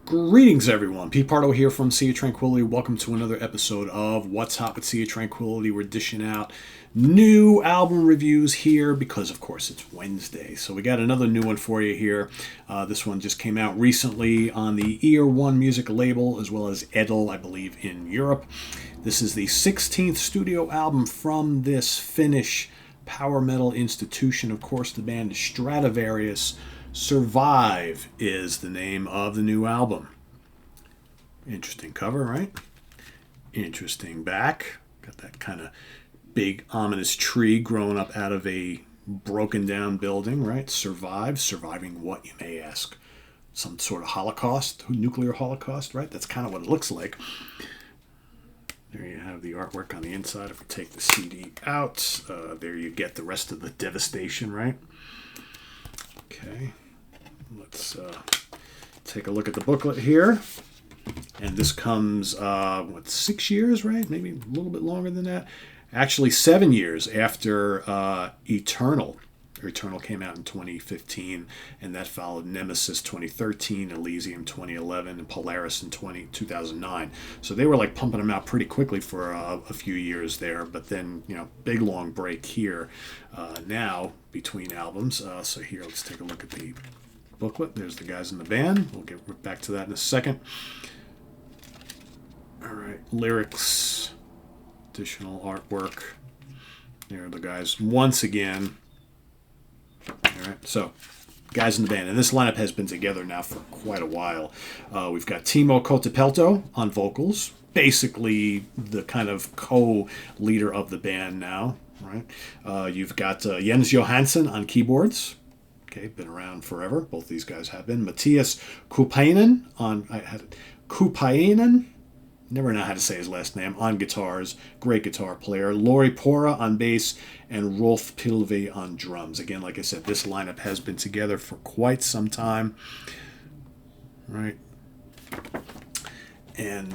Greetings, everyone. Pete Pardo here from Sea of Tranquility. Welcome to another episode of What's Hot with Sea of Tranquility. We're dishing out new album reviews here because, of course, it's Wednesday. So we got another new one for you here. This one just came out recently on the Ear One music label, as well as Edel, I believe, in Europe. This is the 16th studio album from this Finnish power metal institution. Of course, the band is Stratovarius Survive is the name of the new album. Interesting cover, right? Interesting back. Got that kind of big ominous tree growing up out of a broken down building, right? Survive. Surviving what, you may ask? Some sort of holocaust, nuclear holocaust, right? That's kind of what it looks like. There you have the artwork on the inside. If we take the CD out, there you get the rest of the devastation, right? Okay. Let's take a look at the booklet here. And this comes, 6 years, right? Maybe a little bit longer than that. Actually, 7 years after Eternal. Eternal came out in 2015, and that followed Nemesis 2013, Elysium 2011, and Polaris in 2009. So they were like pumping them out pretty quickly for a few years there, but then, big long break here now between albums. So here, let's take a look at the booklet. There's the guys in the band. We'll get back to that in a second. All right, lyrics, additional artwork. There are the guys once again. All right, so guys in the band, and this lineup has been together now for quite a while. We've got Timo Kotipelto on vocals, basically the kind of co-leader of the band now, right? You've got Jens Johansson on keyboards. Okay, been around forever. Both these guys have been. Matthias Kupainen Kupainen. Never know how to say his last name. On guitars, great guitar player. Lori Pora on bass, and Rolf Pilve on drums. Again, like I said, this lineup has been together for quite some time. Right. And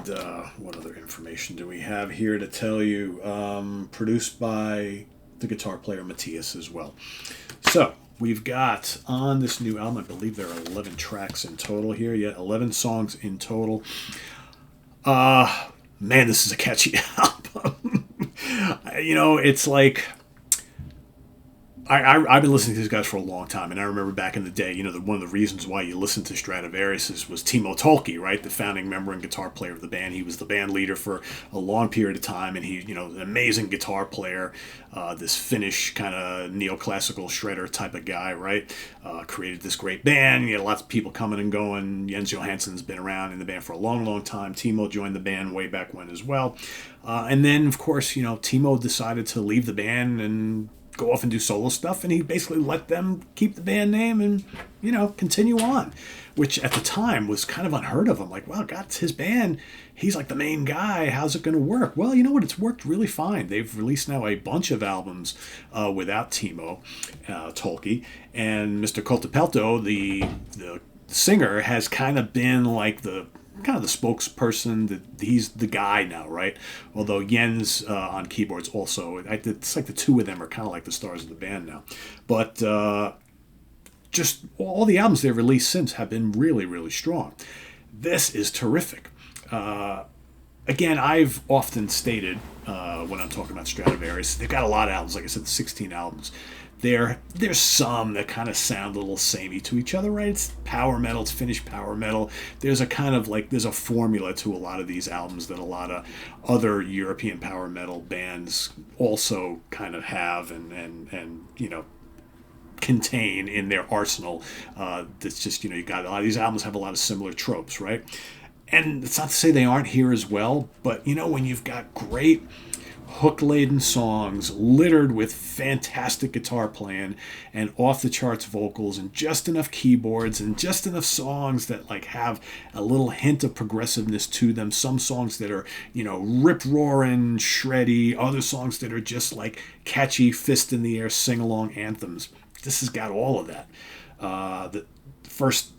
what other information do we have here to tell you? Produced by the guitar player Matthias as well. So we've got on this new album, I believe there are 11 tracks in total here. Yeah, 11 songs in total. Man, this is a catchy album. It's like I've been listening to these guys for a long time, and I remember back in the day, one of the reasons why you listened to Stratovarius was Timo Tolkki, right? The founding member and guitar player of the band. He was the band leader for a long period of time, and he, an amazing guitar player, this Finnish kind of neoclassical shredder type of guy, right? Created this great band. You had lots of people coming and going. Jens Johansson's been around in the band for a long, long time. Timo joined the band way back when as well. And then, of course, Timo decided to leave the band and go off and do solo stuff, and he basically let them keep the band name and, continue on, which at the time was kind of unheard of. I'm like, wow, God, it's his band. He's like the main guy. How's it going to work? Well, you know what? It's worked really fine. They've released now a bunch of albums without Timo Tolkki, and Mr. Kotipelto, the singer, has kind of been like the spokesperson. That he's the guy now, right? Although Jens on keyboards also, it's like the two of them are kind of like the stars of the band now. But just all the albums they've released since have been really, really strong. This is terrific. Again, I've often stated when I'm talking about Stratovarius, they've got a lot of albums. Like I said, 16 albums. There's some that kind of sound a little samey to each other, right? It's power metal, it's Finnish power metal. There's a kind of there's a formula to a lot of these albums that a lot of other European power metal bands also kind of have and contain in their arsenal. That's just, you got a lot of these albums have a lot of similar tropes, right? And it's not to say they aren't here as well, but when you've got great hook-laden songs littered with fantastic guitar playing and off-the-charts vocals and just enough keyboards and just enough songs that have a little hint of progressiveness to them. Some songs that are, rip-roaring, shreddy. Other songs that are just catchy, fist-in-the-air, sing-along anthems. This has got all of that. The first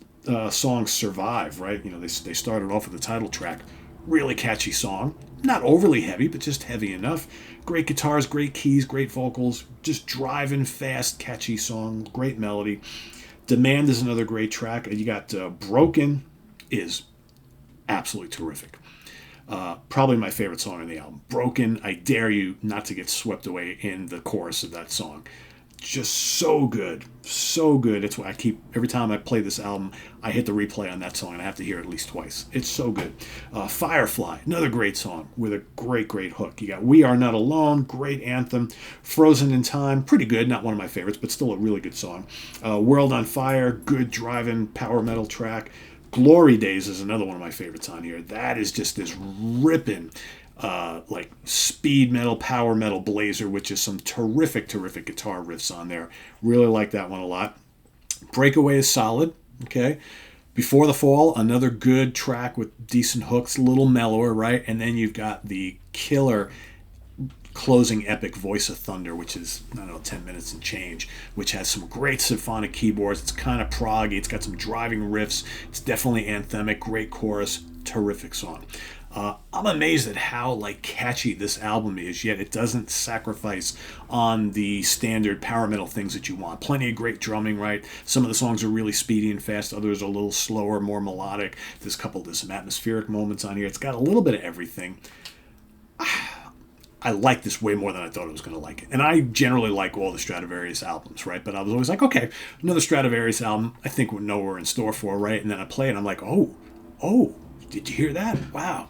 song, Survive, right? They started off with the title track. Really catchy song. Not overly heavy, but just heavy enough. Great guitars, great keys, great vocals. Just driving fast, catchy song. Great melody. Demand is another great track. You got Broken is absolutely terrific. Probably my favorite song on the album. Broken, I dare you not to get swept away in the chorus of that song. Just so good. So good. It's why I keep, every time I play this album, I hit the replay on that song and I have to hear it at least twice. It's so good. Firefly, another great song with a great, great hook. You got We Are Not Alone, great anthem. Frozen in Time, pretty good. Not one of my favorites, but still a really good song. World on Fire, good driving power metal track. Glory Days is another one of my favorites on here. That is just this ripping, like speed metal, power metal blazer, which is some terrific, terrific guitar riffs on there. Really like that one a lot. Breakaway is solid. Okay. Before the Fall, another good track with decent hooks, a little mellower, right? And then you've got the killer closing epic Voice of Thunder, which is, I don't know, 10 minutes and change, which has some great symphonic keyboards. It's kind of proggy. It's got some driving riffs. It's definitely anthemic. Great chorus. Terrific song. I'm amazed at how like catchy this album is, yet it doesn't sacrifice on the standard power metal things that you want. Plenty of great drumming, right? Some of the songs are really speedy and fast. Others are a little slower, more melodic. There's some atmospheric moments on here. It's got a little bit of everything. I like this way more than I thought I was going to like it. And I generally like all the Stratovarius albums, right? But I was always like, okay, another Stratovarius album. I think we know we're in store for, right? And then I play it and I'm like, oh, did you hear that? Wow.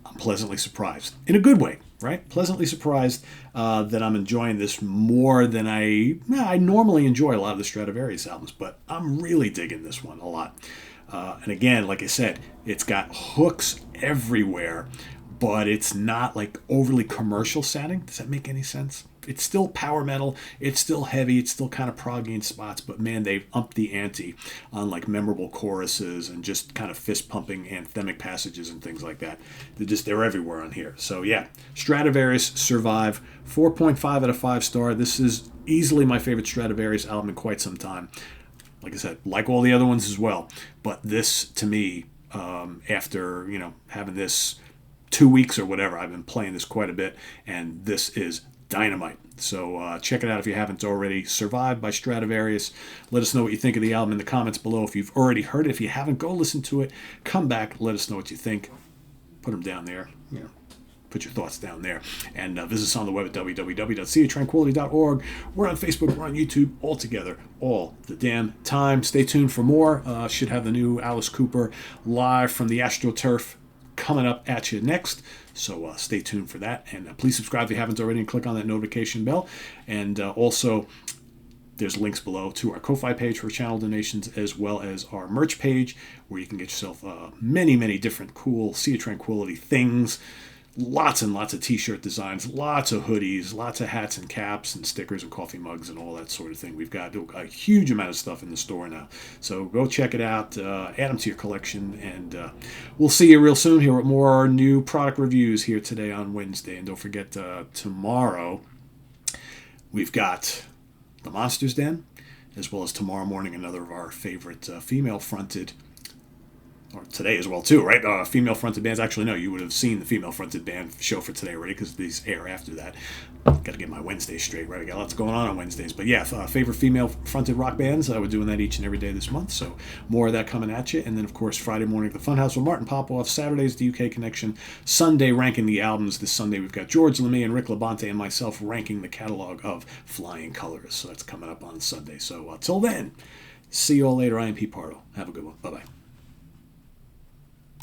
I'm pleasantly surprised. In a good way, right? Pleasantly surprised that I'm enjoying this more than I normally enjoy a lot of the Stratovarius albums. But I'm really digging this one a lot. And again, like I said, it's got hooks everywhere, but it's not like overly commercial sounding. Does that make any sense? It's still power metal. It's still heavy. It's still kind of proggy in spots, but man, they've upped the ante on like memorable choruses and just kind of fist pumping anthemic passages and things like that. They're everywhere on here. So yeah, Stratovarius Survive, 4.5 out of 5 star. This is easily my favorite Stratovarius album in quite some time. Like I said, like all the other ones as well, but this to me, after having this 2 weeks or whatever, I've been playing this quite a bit, and this is dynamite. So check it out if you haven't already. Survive by Stratovarius. Let us know what you think of the album in the comments below. If you've already heard it, if you haven't, go listen to it. Come back, let us know what you think. Put them down there. Put your thoughts down there. And visit us on the web at www.seatranquility.org. We're on Facebook, we're on YouTube, all together, all the damn time. Stay tuned for more. Should have the new Alice Cooper live from the AstroTurf coming up at you next. So stay tuned for that. And please subscribe if you haven't already and click on that notification bell. And also, there's links below to our Ko-Fi page for channel donations, as well as our merch page, where you can get yourself many, many different cool Sea of Tranquility things. Lots and lots of t-shirt designs, lots of hoodies, lots of hats and caps and stickers and coffee mugs and all that sort of thing. We've got a huge amount of stuff in the store now. So go check it out, add them to your collection, and we'll see you real soon here with more new product reviews here today on Wednesday. And don't forget, tomorrow we've got The Monsters Den, as well as tomorrow morning another of our favorite female-fronted, or today as well too, right? Female-fronted bands. Actually, no, you would have seen the female-fronted band show for today already, because these air after that. Got to get my Wednesdays straight, right? I got lots going on Wednesdays. But yeah, favorite female-fronted rock bands. We're doing that each and every day this month, so more of that coming at you. And then, of course, Friday morning, the Funhouse with Martin Popoff. Saturdays, the UK Connection. Sunday, ranking the albums. This Sunday, we've got George LeMay and Rick Labonte and myself ranking the catalog of Flying Colors. So that's coming up on Sunday. So till then, see you all later. I am Pete Pardo. Have a good one. Bye-bye.